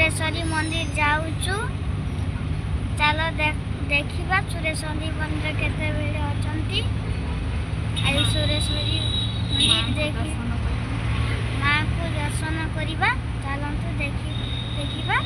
सुरेश्वरी मंदिर जाऊचु चलो देखिबा सुरेश्वरी मंदिर केते बेले अछंती आई सुरेश्वरी मंदिर देखि मां को दर्शन करिबा चलंतु देखिबा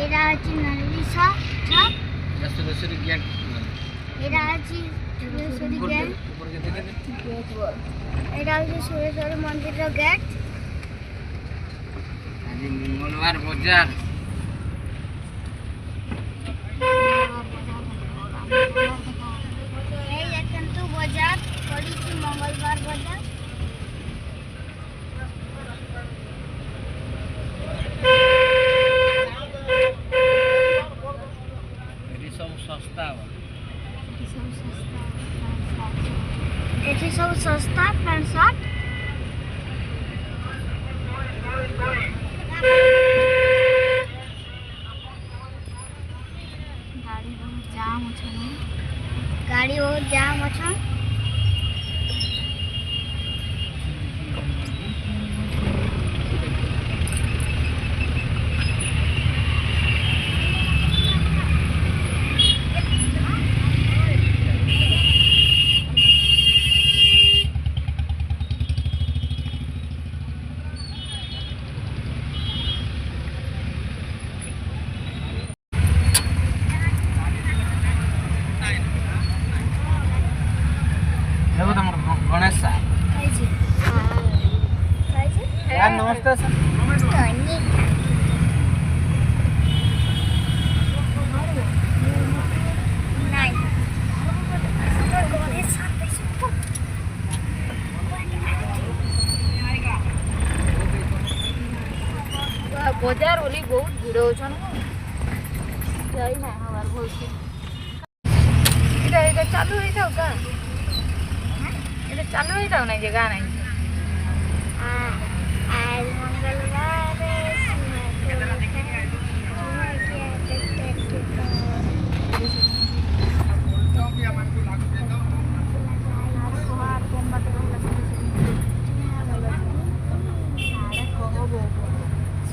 एरा अछि नलिसा छप सुरेश्वरी गेट एरा अछि सुरेश्वरी गेट ऊपर के देखे एरा अछि सुरेश्वरी मंदिर रो गेट आज मंगलवार बाजार ए एकंतु बाजार पड़ी छी मंगलवार बाजार एठी सब सस्ता पैंट शर्ट गाड़ी बहुत जाम अछि गणेश यार नमस्ते सर बाजार ओली बहुत भिड़ होछन जाई ना हमार बहुत इधर चालू है था का इधर चालू है था ना जगह नहीं आज मंगलवार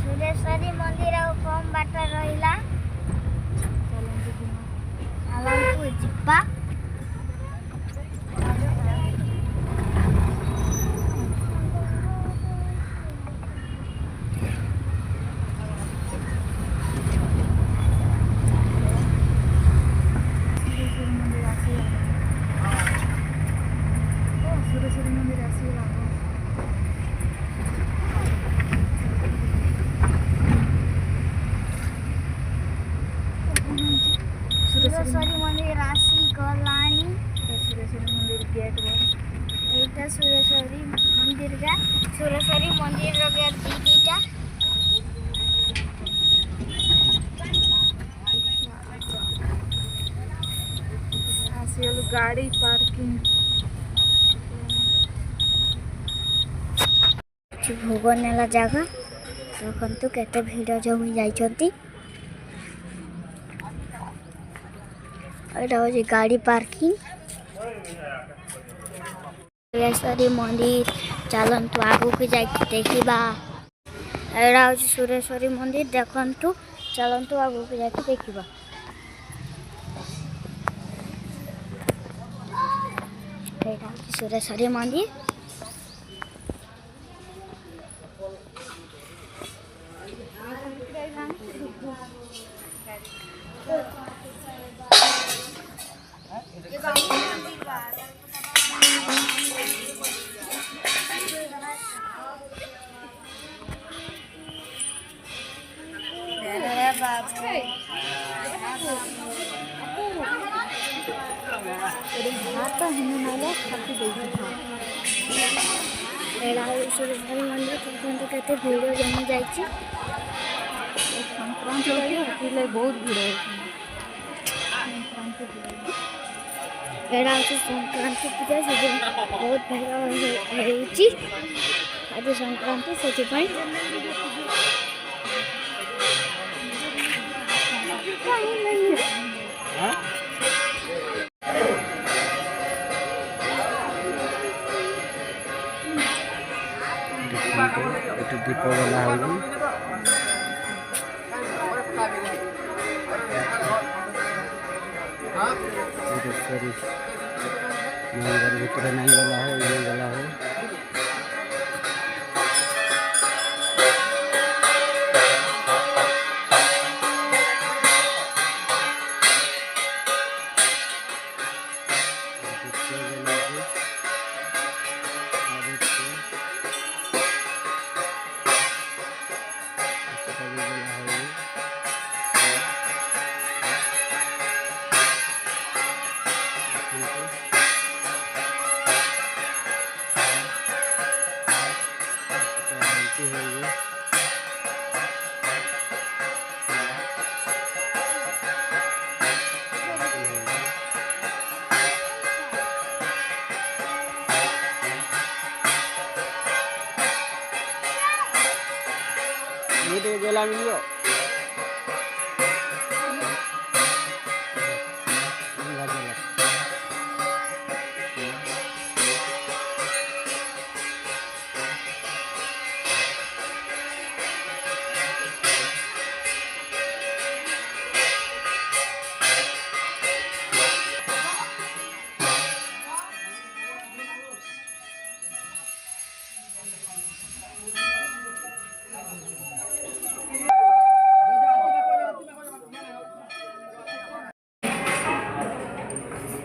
सुरेश्वरी मंदिर कम बाट रहिला चलंतु जिब्बा सुरेश्वरी मंदिर राशि गलानी सुरेश्वरी मंदिर गेट एटा सुरेश्वरी मंदिर का सुरेश्वरी मंदिर रो गेट दीटा आसियल गाड़ी पार्किंग भोग नेला जगह देखंतु केते भीड़ जमी जाइछंती एटा होची गाड़ी पार्किंग सुरेश्वरी मंदिर चलंतु आगु के जाई देखिबा एटा होची सुरेश्वरी मंदिर देखंतु चलंतु आगु के जाई देखिबा एटा होची सुरेश्वरी मंदिर भात हिने नाला खाती देई एड़ा सुरेश्वरी मंदिर देखते केते भिड़ जमी जाइए संक्रांति होती बहुत भिड़ एड़ा हूँ संक्रांति पूजा से बहुत भिड़ आज संक्रांति से दीप जला होगी मंदिर भीतर नहीं गला है ये गला है ये तो गला मिलो